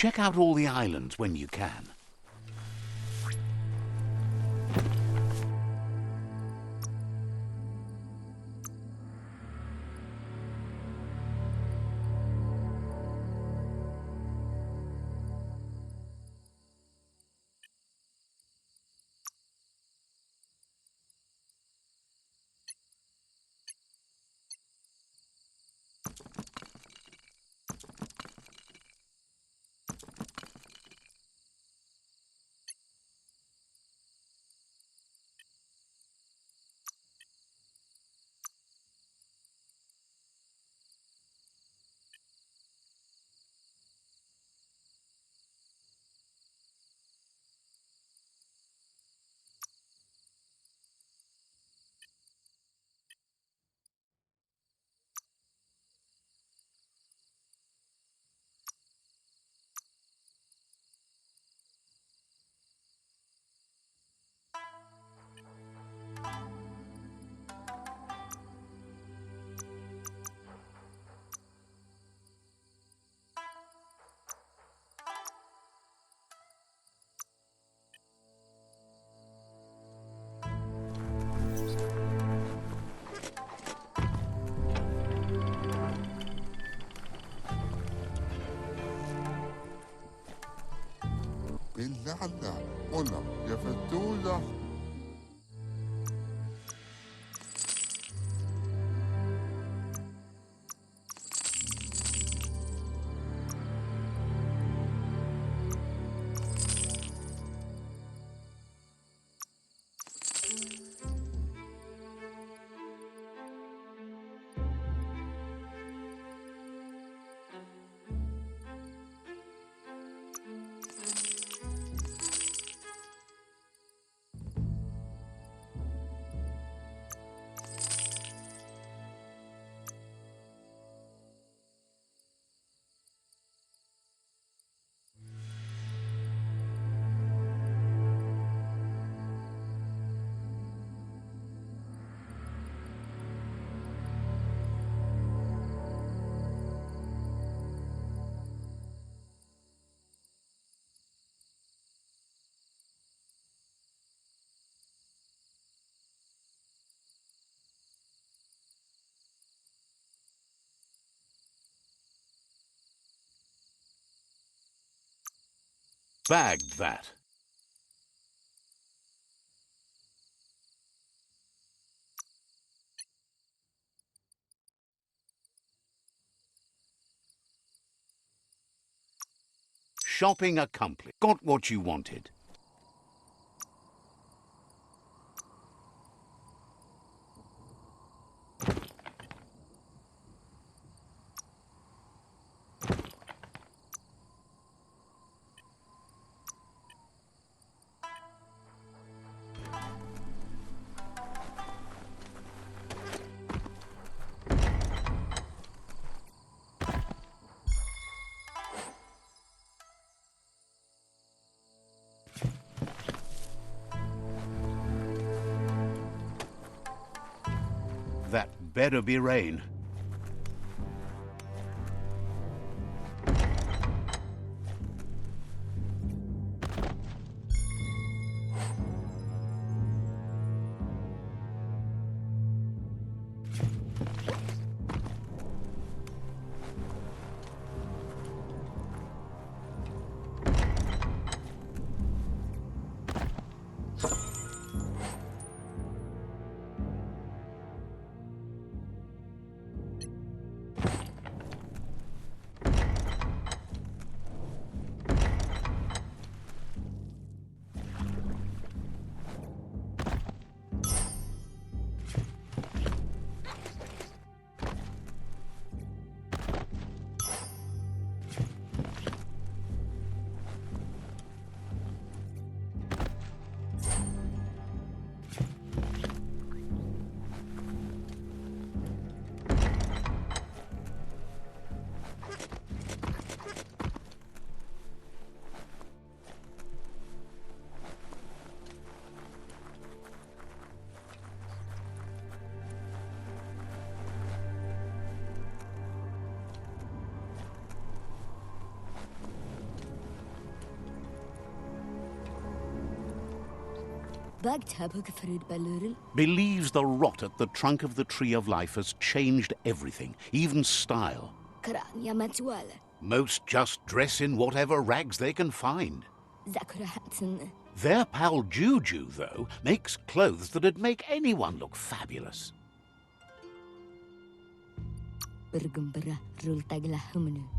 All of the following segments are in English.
Check out all the islands when you can. باللعنة هنا يا فتولة. Bagged that. Shopping accomplished. Got what you wanted. That better be rain. Believes the rot at the trunk of the tree of life has changed everything, even style. Most just dress in whatever rags they can find. Their pal Juju, though, makes clothes that'd make anyone look fabulous.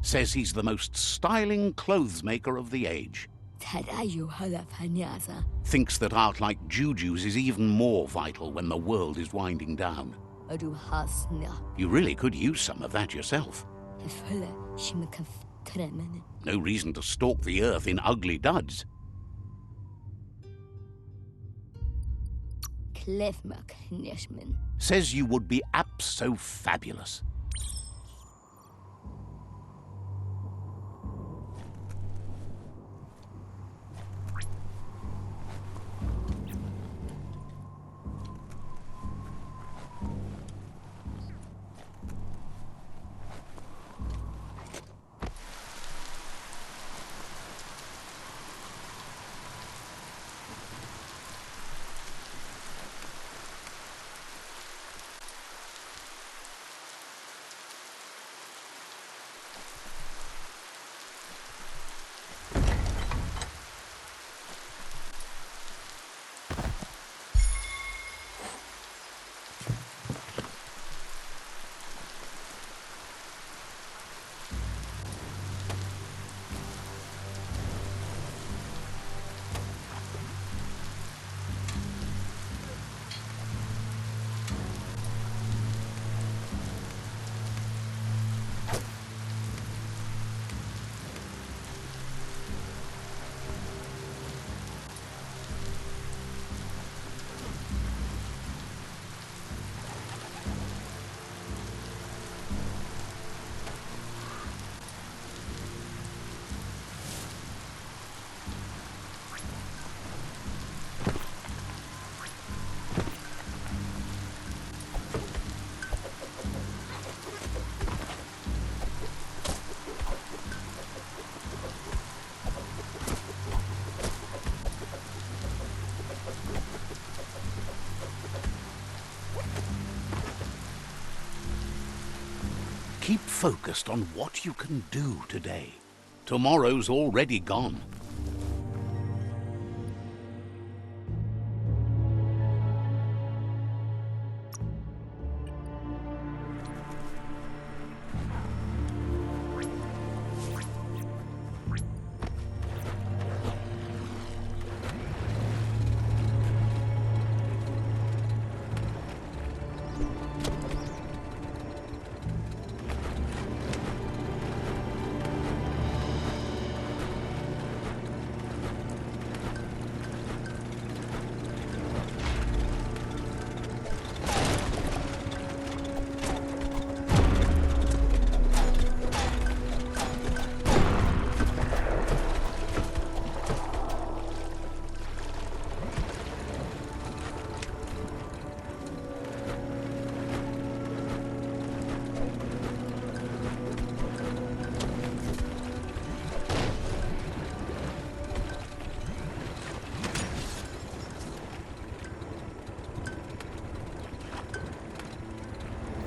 Says he's the most styling clothes maker of the age. Thinks that art like Juju's is even more vital when the world is winding down. You really could use some of that yourself. No reason to stalk the earth in ugly duds. Says you would be abso-fabulous. Keep focused on what you can do today. Tomorrow's already gone.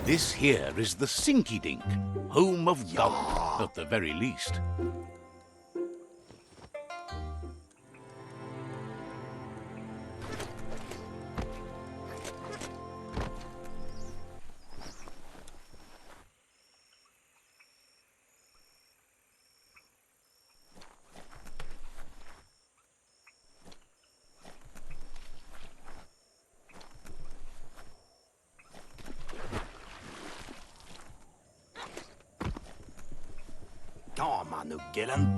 This here is the Sinky Dink, home of gold, at the very least.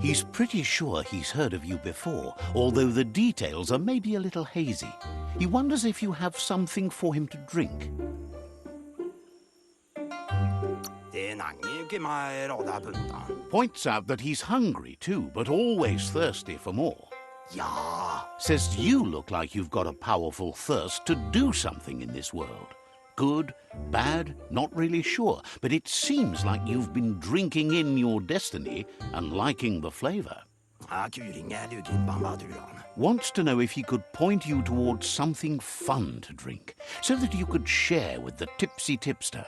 He's pretty sure he's heard of you before, although the details are maybe a little hazy. He wonders if you have something for him to drink. Points out that he's hungry too, but always thirsty for more. Says you look like you've got a powerful thirst to do something in this world. Good, bad, not really sure, but it seems like you've been drinking in your destiny and liking the flavor. Wants to know if he could point you towards something fun to drink, so that you could share with the tipsy tipster.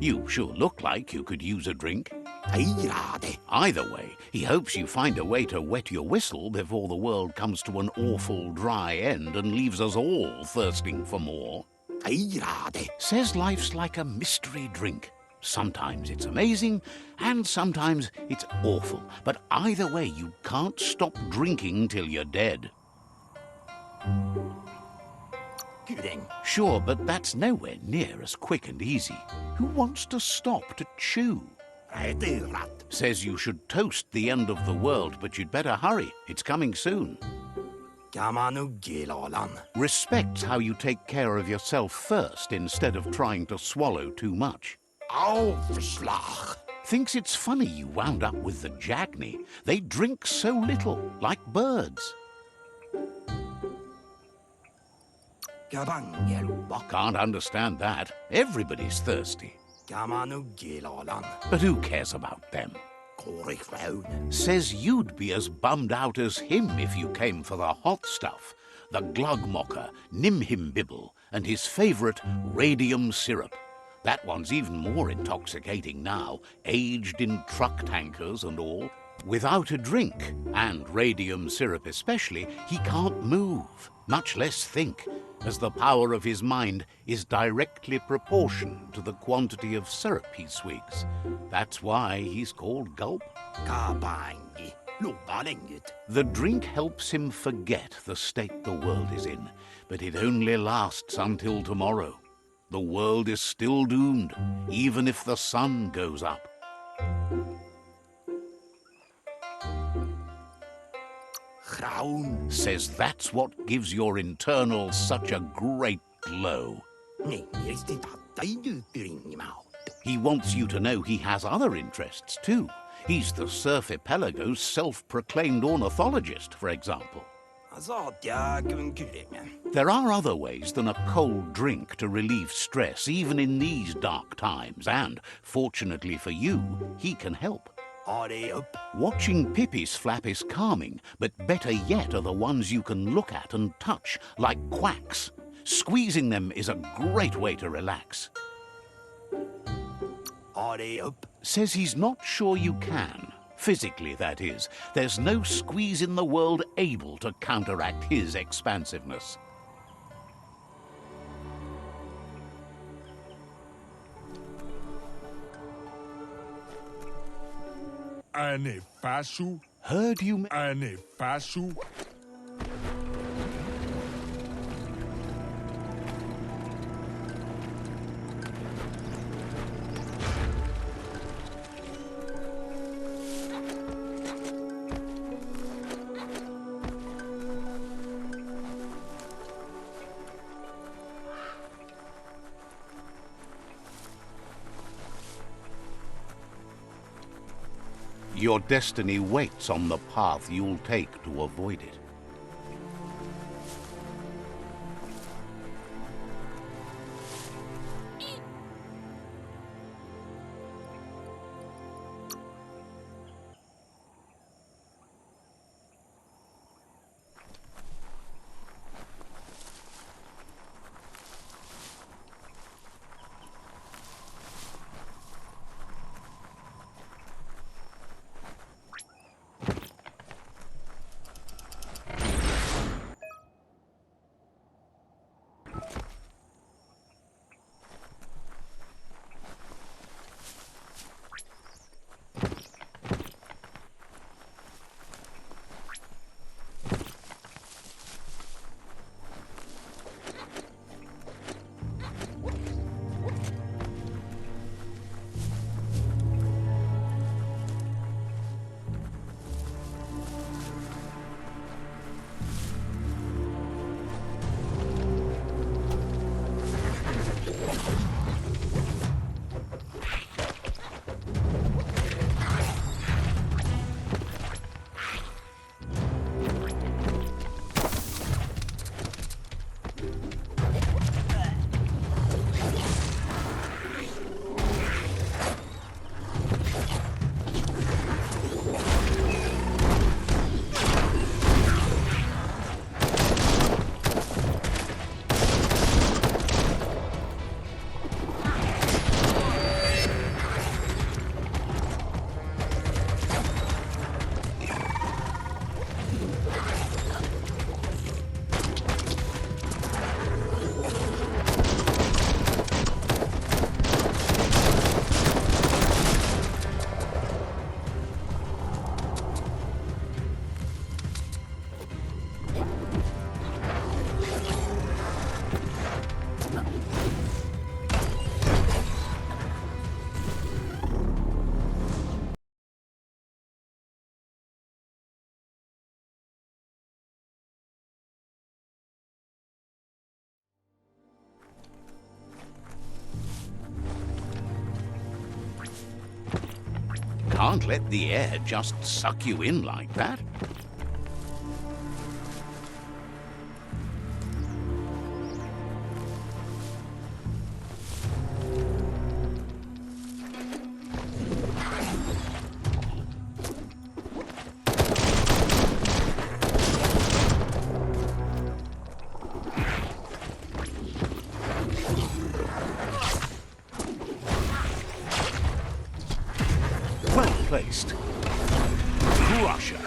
You sure look like you could use a drink. Either way, he hopes you find a way to wet your whistle before the world comes to an awful dry end and leaves us all thirsting for more. Says life's like a mystery drink. Sometimes it's amazing, and sometimes it's awful. But either way, you can't stop drinking till you're dead. Sure, but that's nowhere near as quick and easy. Who wants to stop to chew? Says you should toast the end of the world, but you'd better hurry. It's coming soon. Respects how you take care of yourself first instead of trying to swallow too much. Thinks it's funny you wound up with the Jagni. They drink so little, like birds. Can't understand that. Everybody's thirsty. But who cares about them? Says you'd be as bummed out as him if you came for the hot stuff. The glugmocker, Nimhimbibble, and his favourite radium syrup. That one's even more intoxicating now, aged in truck tankers and all. Without a drink, and radium syrup especially, he can't move, much less think, as the power of his mind is directly proportioned to the quantity of syrup he swigs. That's why he's called Gulp. The drink helps him forget the state the world is in, but it only lasts until tomorrow. The world is still doomed, even if the sun goes up. Says that's what gives your internals such a great glow. He wants you to know he has other interests too. He's the Surfipelago's self-proclaimed ornithologist, for example. There are other ways than a cold drink to relieve stress, even in these dark times, and, fortunately for you, he can help. Watching pippies flap is calming, but better yet are the ones you can look at and touch, like quacks. Squeezing them is a great way to relax. Says he's not sure you can. Physically, that is. There's no squeeze in the world able to counteract his expansiveness. Heard you... Your destiny waits on the path you'll take to avoid it. can't let the air just suck you in like that. Well placed. Crusher.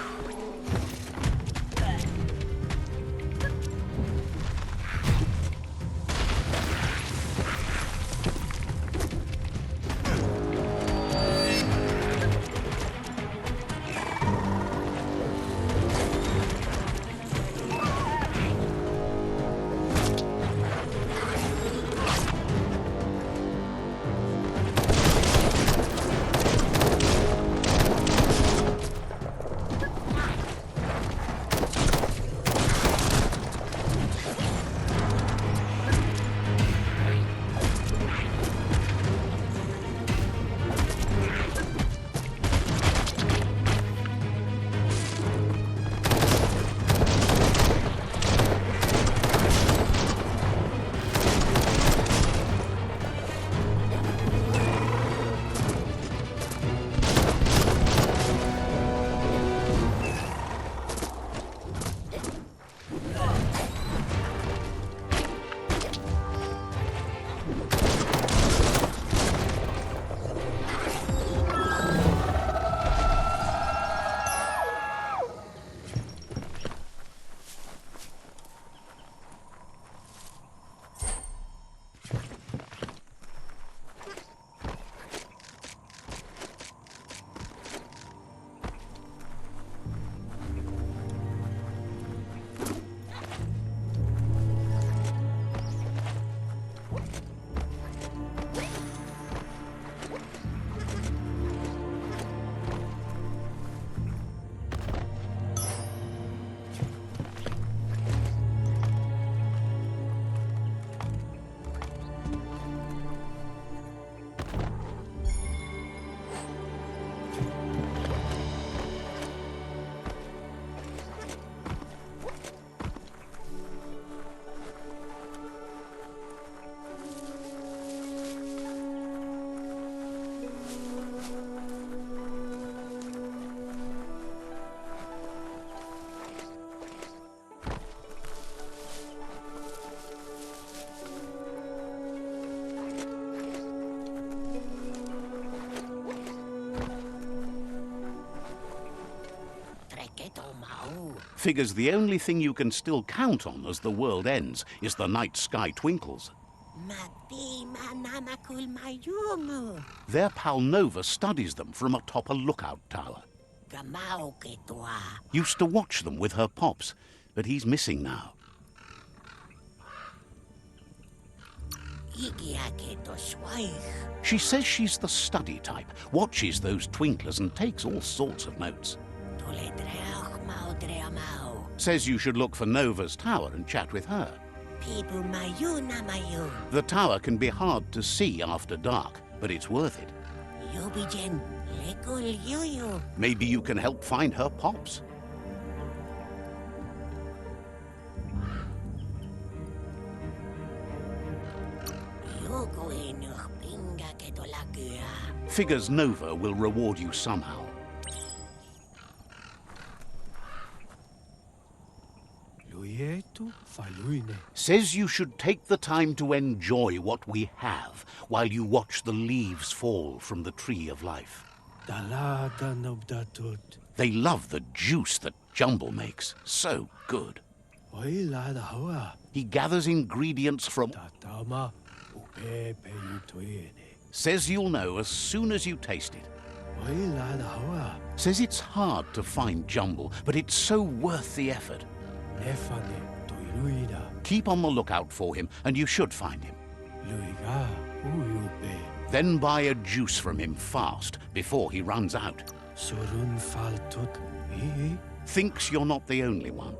Figures the only thing you can still count on as the world ends is the night sky twinkles. Their pal Nova studies them from atop a lookout tower. Used to watch them with her pops, but he's missing now. She says she's the study type, watches those twinklers and takes all sorts of notes. Says you should look for Nova's tower and chat with her. The tower can be hard to see after dark, but it's worth it. Maybe you can help find her pops. Figures Nova will reward you somehow. Says you should take the time to enjoy what we have while you watch the leaves fall from the tree of life. They love the juice that Jumble makes. So good. He gathers ingredients from... Says you'll know as soon as you taste it. Says it's hard to find Jumble, but it's so worth the effort. Keep on the lookout for him, and you should find him. Then buy a juice from him fast, before he runs out. Thinks you're not the only one.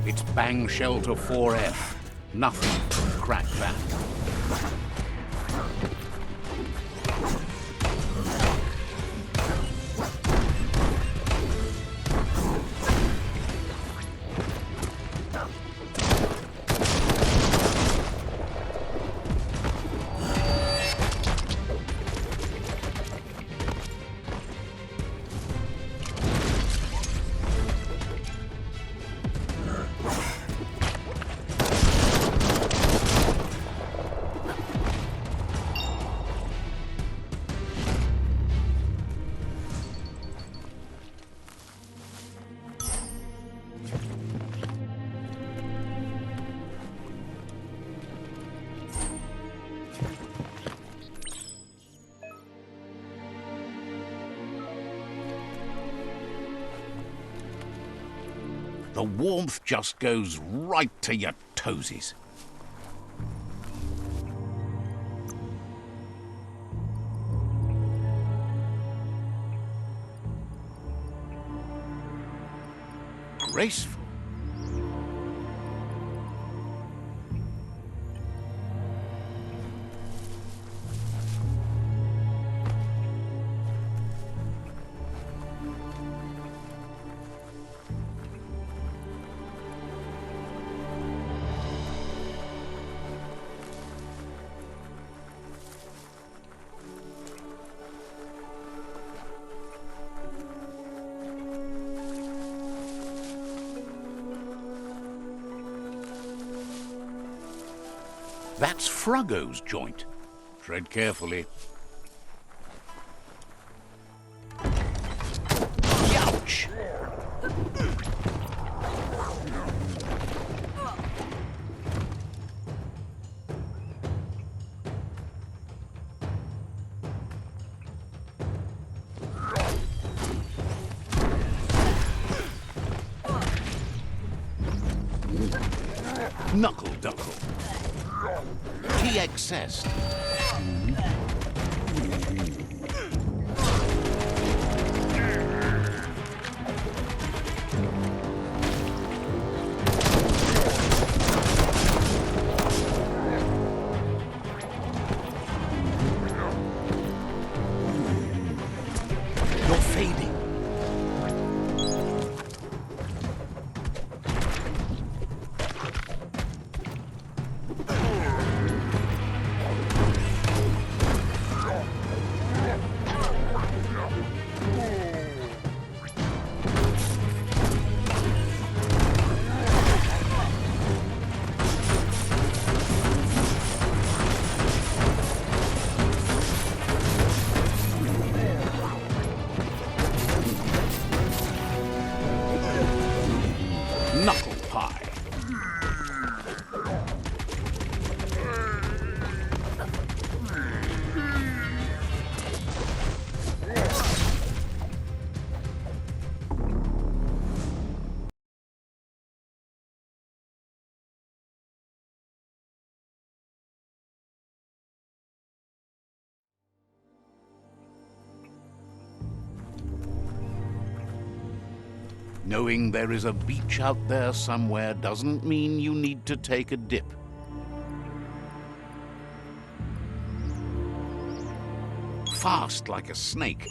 It's bang shelter 4F. Nothing can crack that. The warmth just goes right to your toesies. Graceful. That's Fruggo's joint. Tread carefully. Ouch! Knuckle duckle. TXS. You're fading. Knuckle pie. Knowing there is a beach out there somewhere doesn't mean you need to take a dip. Fast like a snake.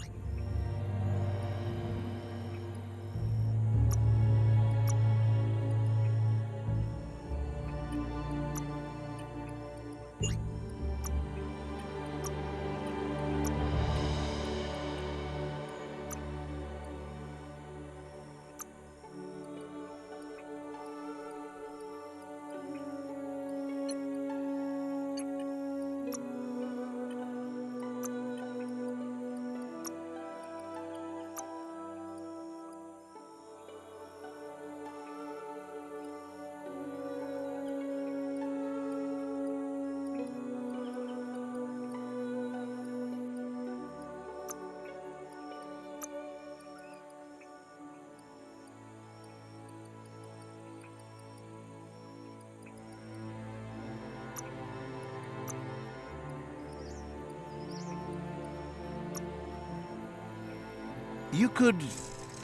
You could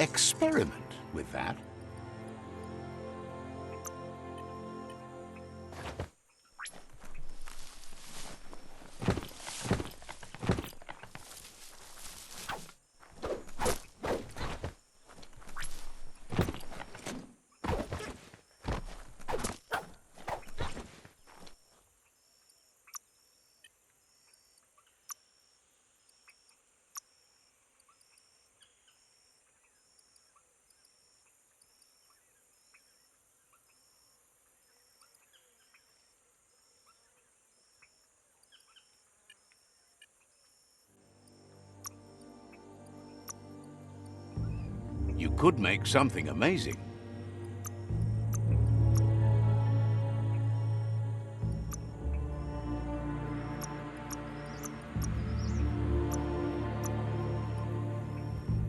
experiment with that. could make something amazing.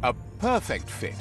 A perfect fit.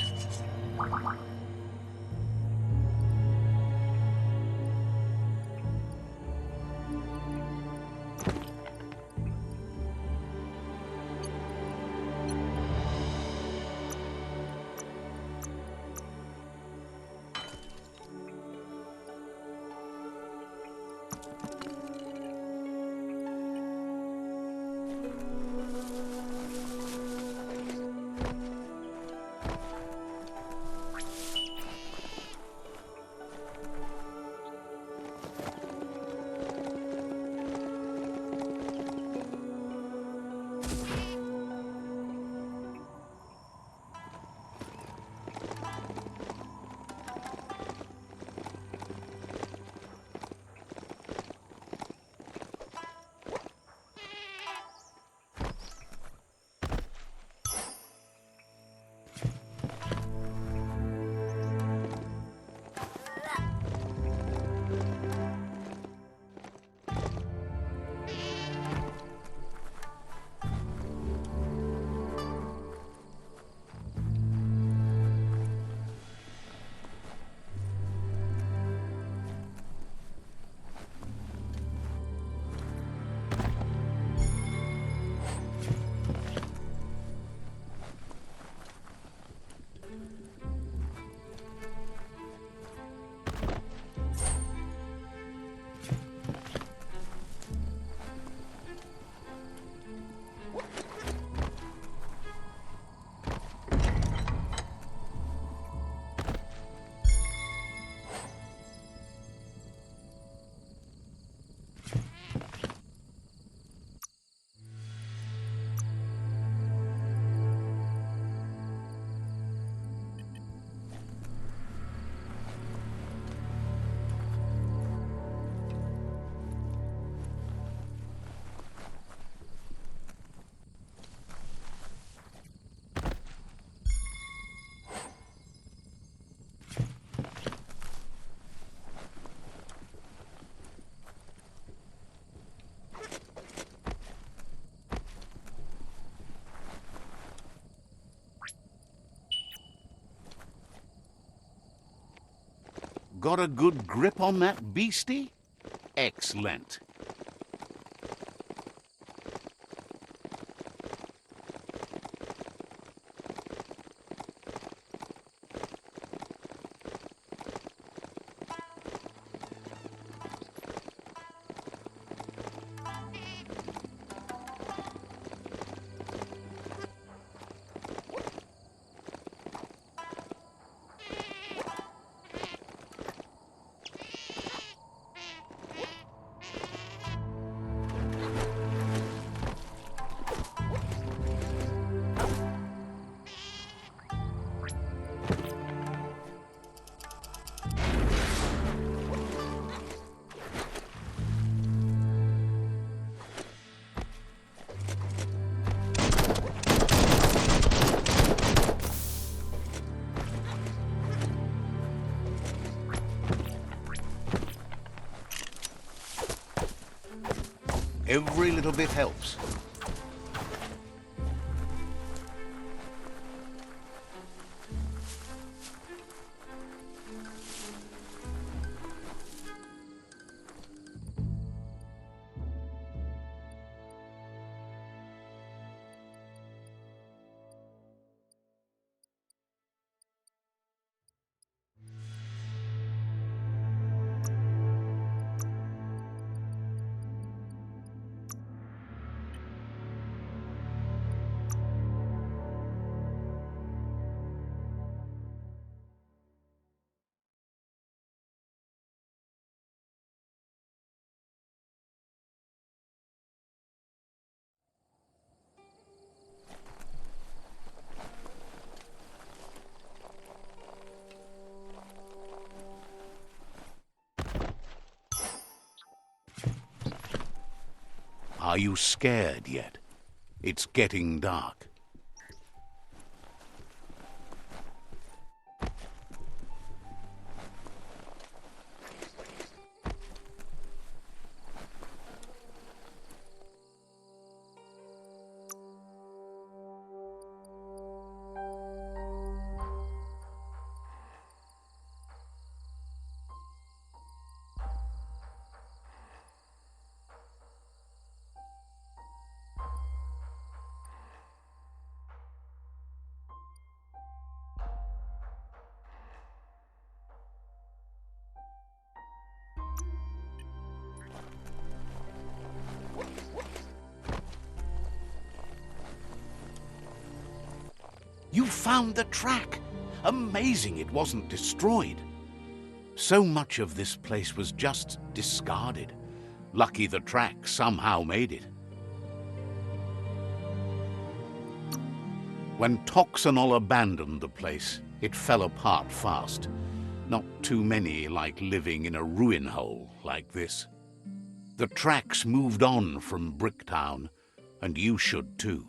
Got a good grip on that beastie? Excellent. Every little bit helps. Are you scared yet? It's getting dark. You found the track! Amazing it wasn't destroyed. So much of this place was just discarded. Lucky the track somehow made it. When Toxanol abandoned the place, it fell apart fast. Not too many like living in a ruin hole like this. The tracks moved on from Bricktown, and you should too.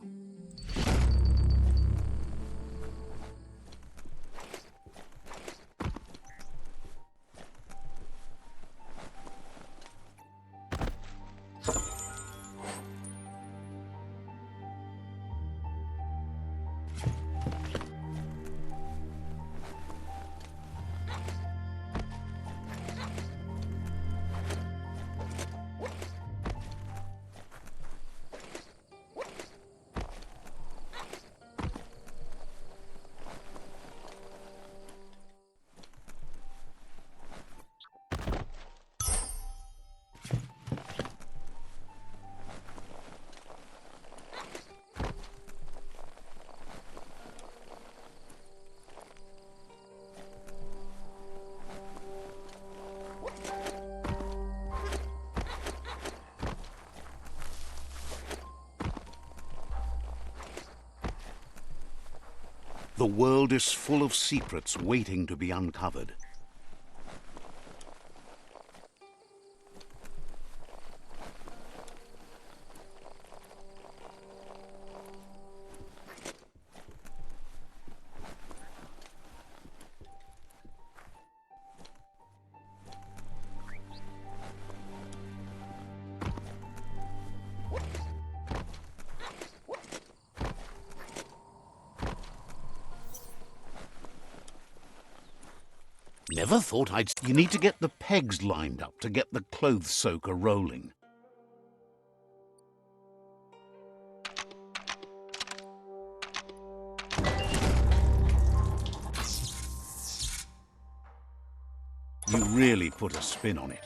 The world is full of secrets waiting to be uncovered. Never thought I'd... You need to get the pegs lined up to get the clothes soaker rolling. You really put a spin on it.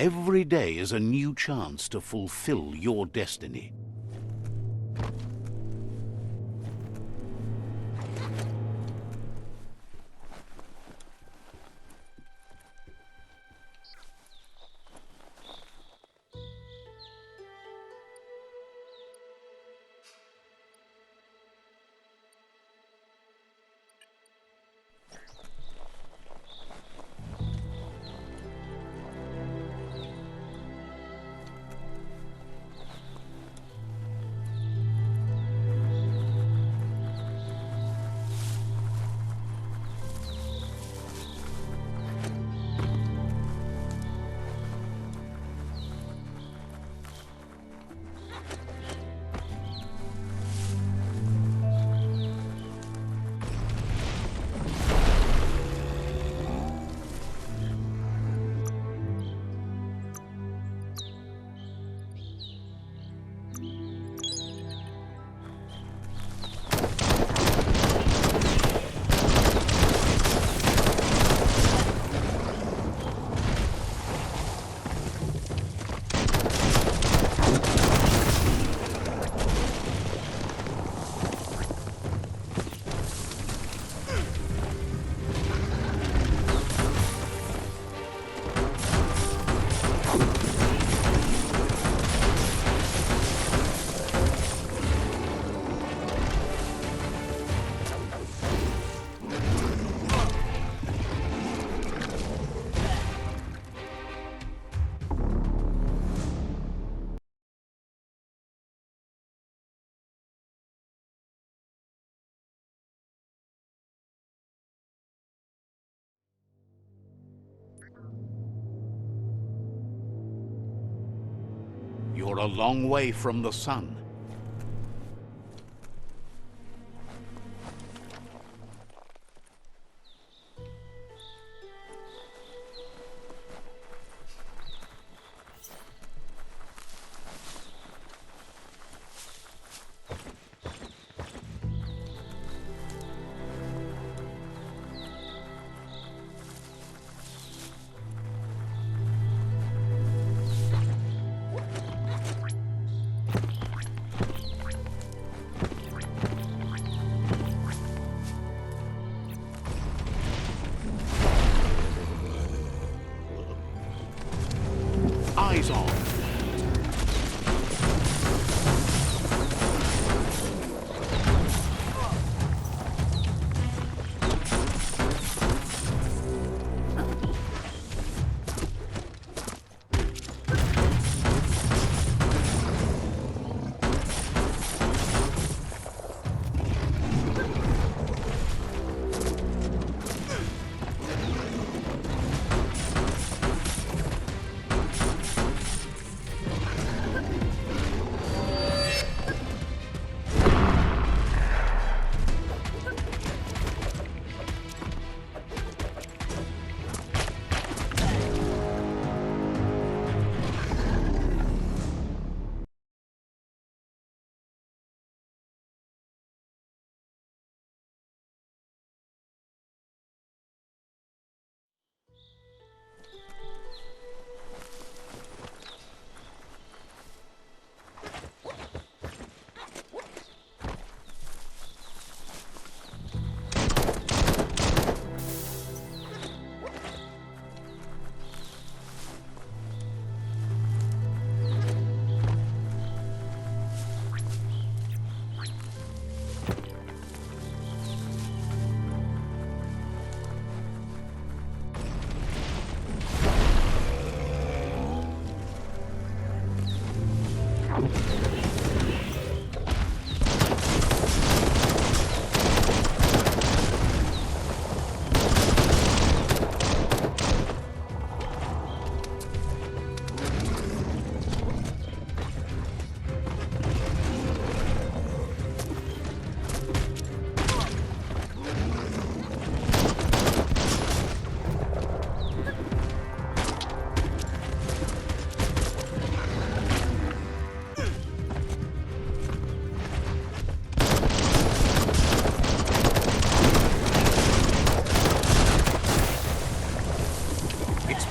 Every day is a new chance to fulfill your destiny. You're a long way from the sun. Eyes on.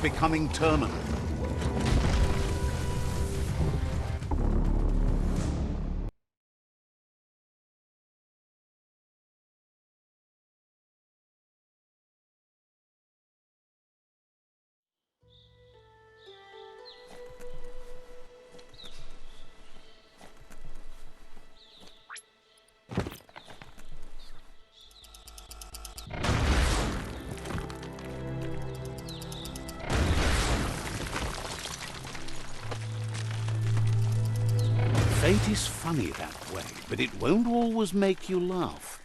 Becoming terminal. Fate is funny that way, but it won't always make you laugh.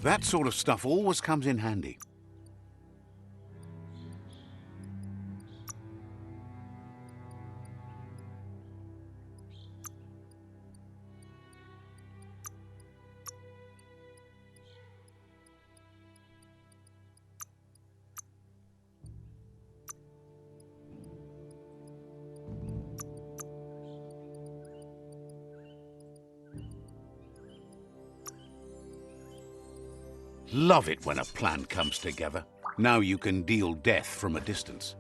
That sort of stuff always comes in handy. Love it when a plan comes together. Now you can deal death from a distance.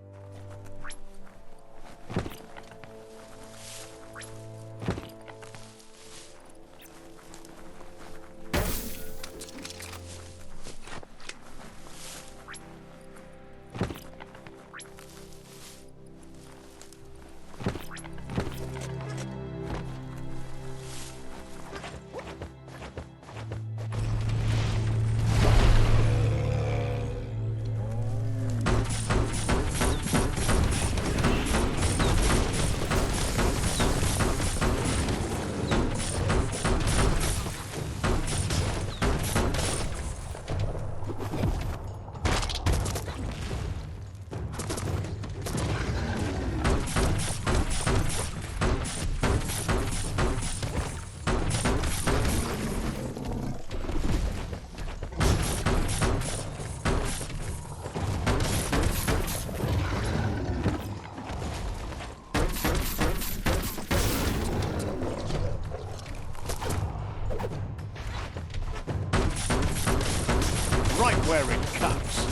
Right where it cuts.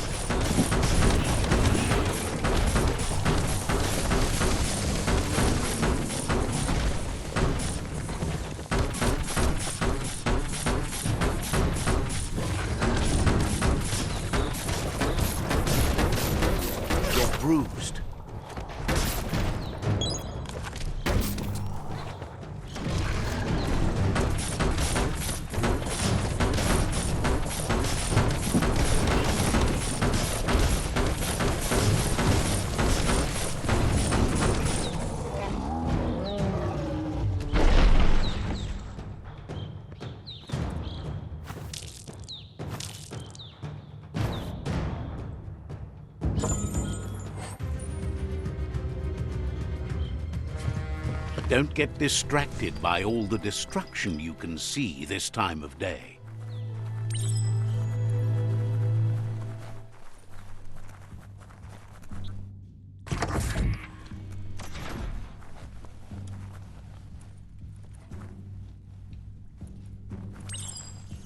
You're bruised. Don't get distracted by all the destruction you can see this time of day.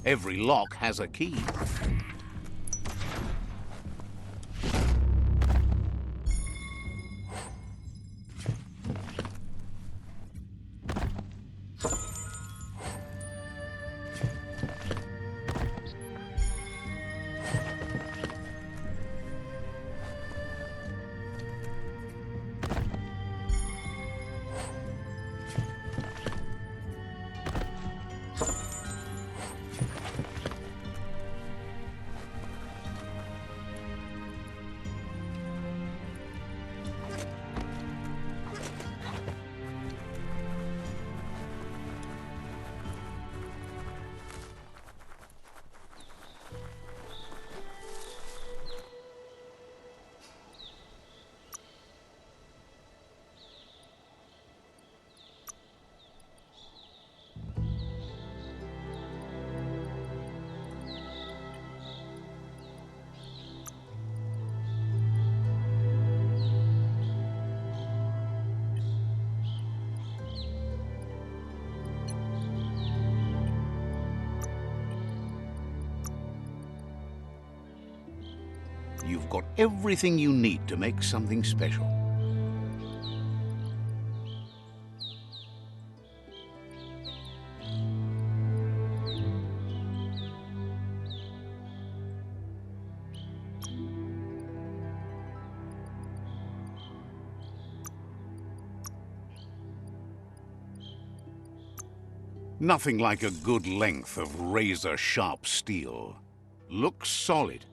Every lock has a key. You've got everything you need to make something special. Nothing like a good length of razor-sharp steel. Looks solid.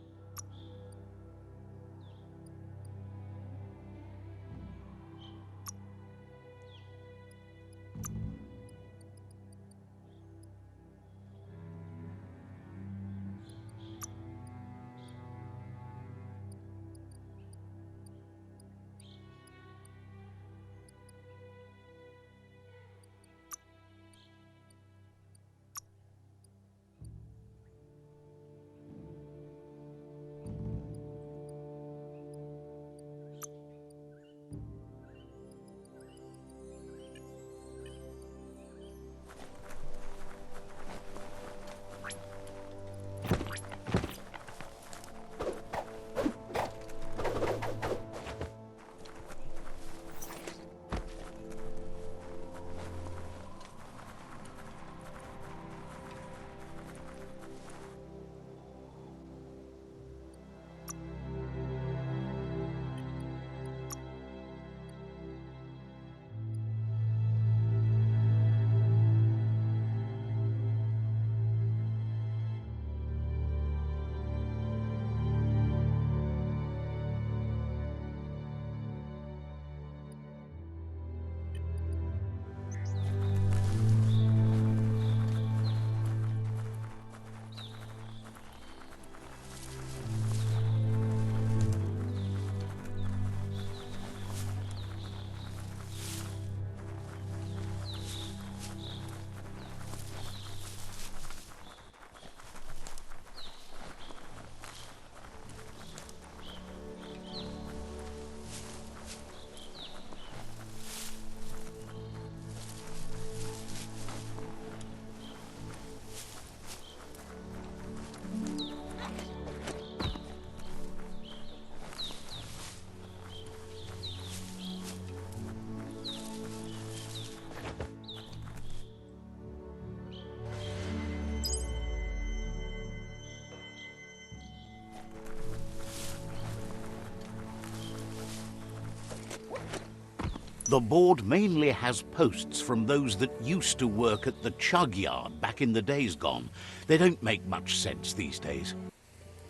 The board mainly has posts from those that used to work at the chug yard back in the days gone. They don't make much sense these days.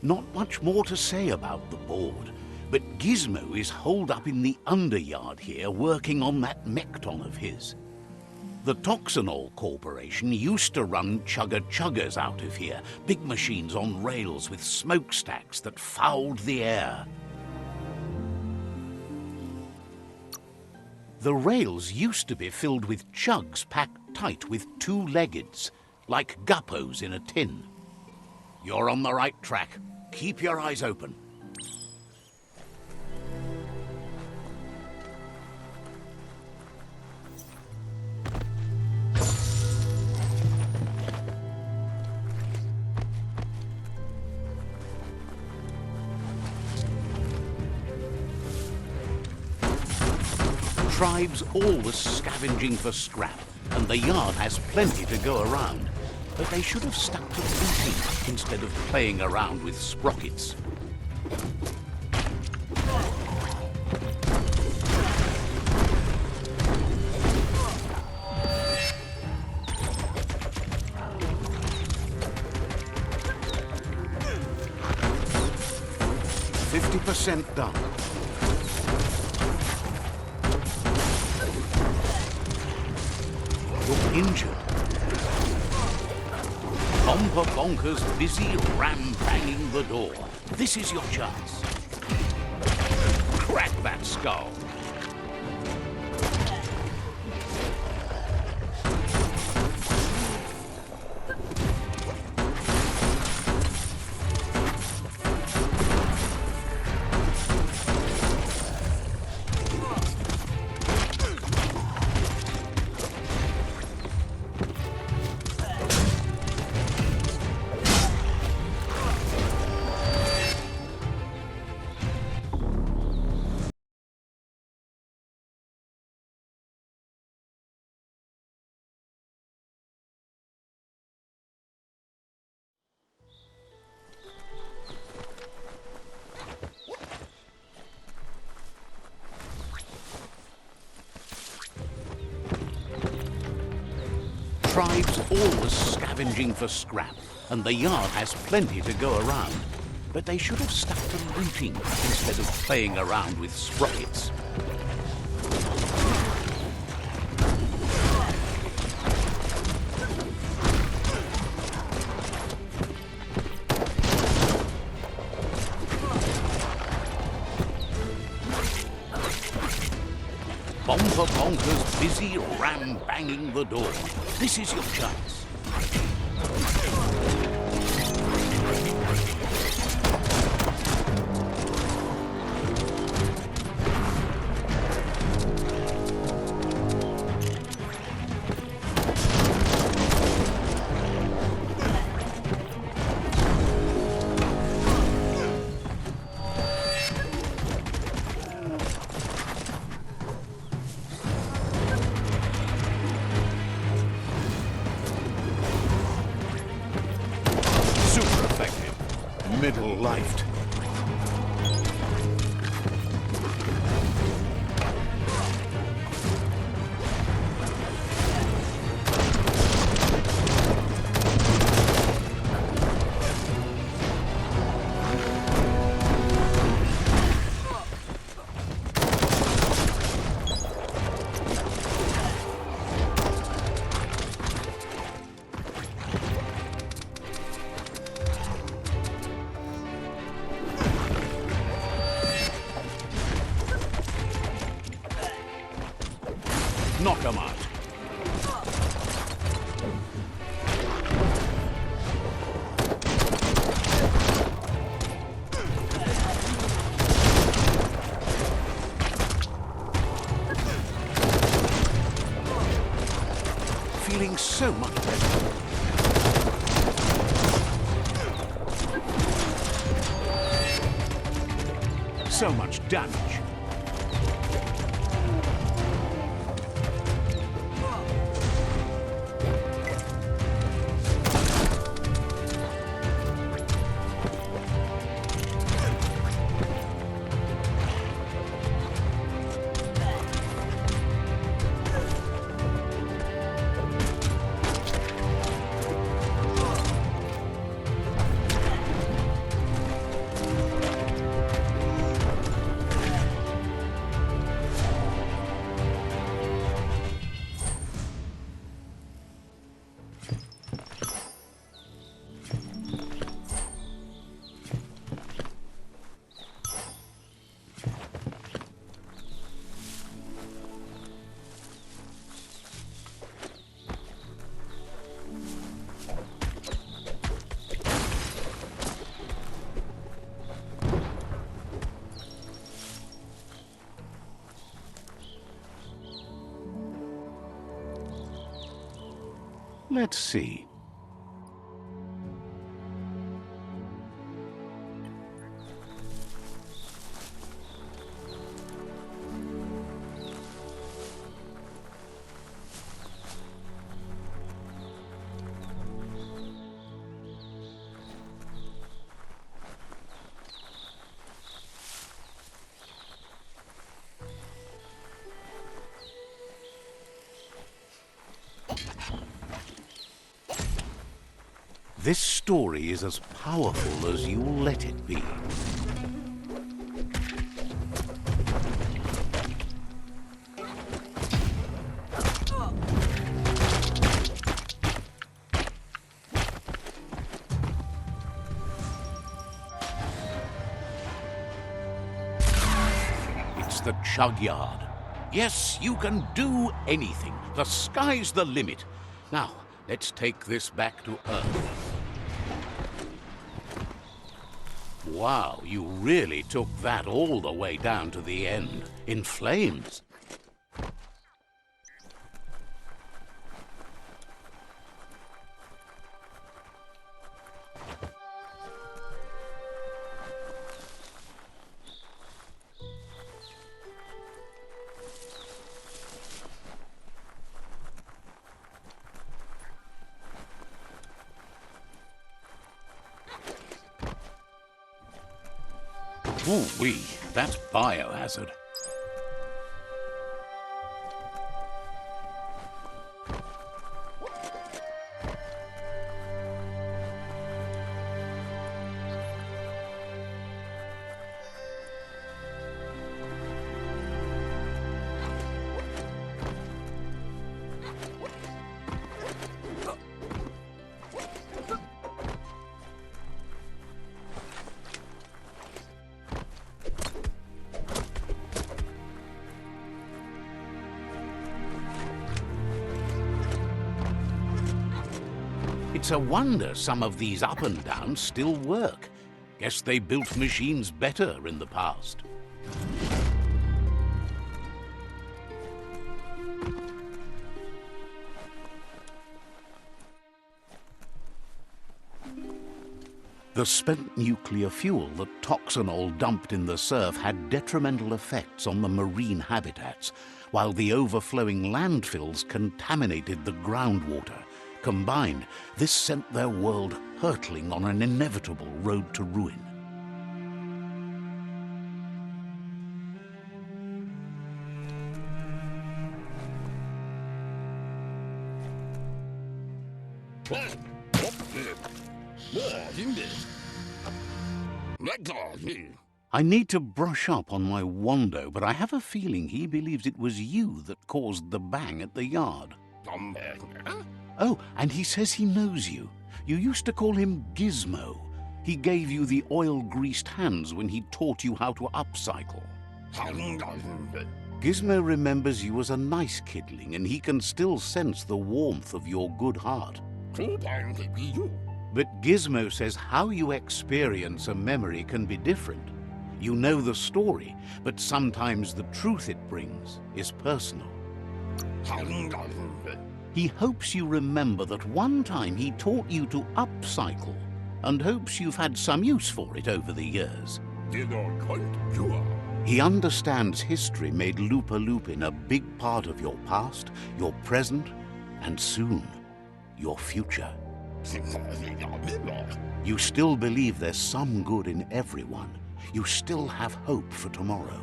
Not much more to say about the board, but Gizmo is holed up in the underyard here working on that Mekton of his. The Toxanol Corporation used to run chugger-chuggers out of here, big machines on rails with smokestacks that fouled the air. The rails used to be filled with chugs packed tight with two-leggeds, like guppos in a tin. You're on the right track. Keep your eyes open. Tribe's always scavenging for scrap, and the yard has plenty to go around. But they should have stuck to looting instead of playing around with sprockets. %50 done. You're injured. Bomper Bonker's busy ram-banging the door. This is your chance. Crack that skull. Tribe's always scavenging for scrap, and the yard has plenty to go around. But they should have stuck to looting instead of playing around with sprockets. Bomper Bonker's busy ram-banging the door. This is your chance. Middle-lifed. Knock 'em out. Feeling so much better. So much damage. Let's see. This story is as powerful as you'll let it be. It's the Chug Yard. Yes, you can do anything. The sky's the limit. Now, let's take this back to Earth. Wow, you really took that all the way down to the end, in flames. Ooh-wee, that's biohazard. It's a wonder some of these up and downs still work. Guess they built machines better in the past. The spent nuclear fuel that Toxanol dumped in the surf had detrimental effects on the marine habitats, while the overflowing landfills contaminated the groundwater. Combined, this sent their world hurtling on an inevitable road to ruin. I need to brush up on my Wando, but I have a feeling he believes it was you that caused the bang at the yard. Oh, and he says he knows you. You used to call him Gizmo. He gave you the oil-greased hands when he taught you how to upcycle. Gizmo remembers you as a nice kidling, and he can still sense the warmth of your good heart. But Gizmo says how you experience a memory can be different. You know the story, but sometimes the truth it brings is personal. He hopes you remember that one time he taught you to upcycle, and hopes you've had some use for it over the years. He understands history made Loopalupin a big part of your past, your present, and soon, your future. You still believe there's some good in everyone. You still have hope for tomorrow.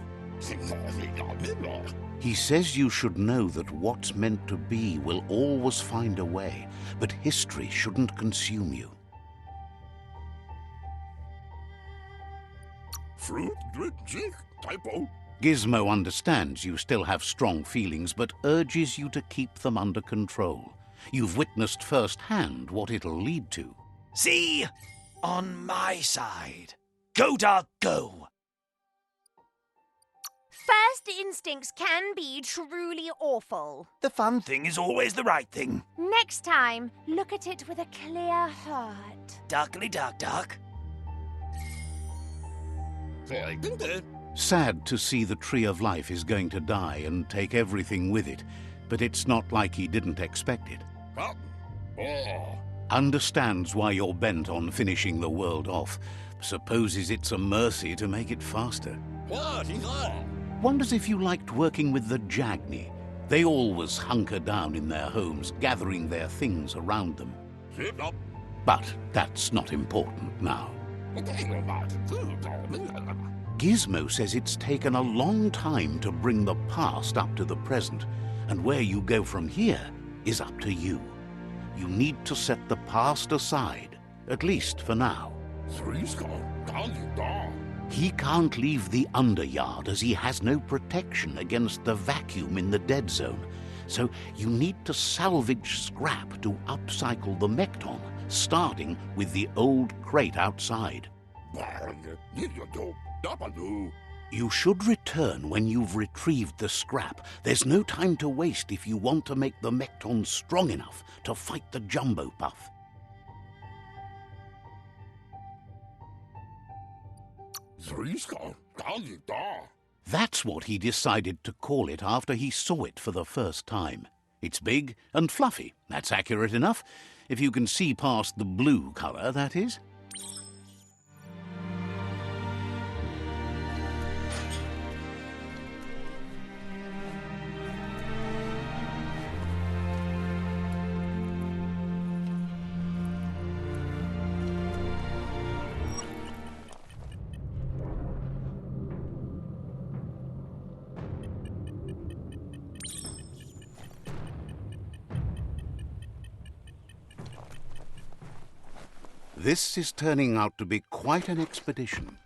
He says you should know that what's meant to be will always find a way, but history shouldn't consume you. Gizmo understands you still have strong feelings, but urges you to keep them under control. You've witnessed firsthand what it'll lead to. See? On my side. Go, Dark, go! First instincts can be truly awful. The fun thing is always the right thing. Next time, look at it with a clear heart. Darkly dark, dark. Sad to see the Tree of Life is going to die and take everything with it, but it's not like he didn't expect it. Understands why you're bent on finishing the world off. Supposes it's a mercy to make it faster. Wonders if you liked working with the Jagni. They always hunker down in their homes, gathering their things around them. But that's not important now. Gizmo says it's taken a long time to bring the past up to the present, and where you go from here is up to you. You need to set the past aside, at least for now. He can't leave the underyard as he has no protection against the vacuum in the dead zone, so you need to salvage scrap to upcycle the Mekton, starting with the old crate outside. You should return when you've retrieved the scrap. There's no time to waste if you want to make the Mekton strong enough to fight the Jumbo Puff. That's what he decided to call it after he saw it for the first time. It's big and fluffy. That's accurate enough. If you can see past the blue colour, that is. This is turning out to be quite an expedition.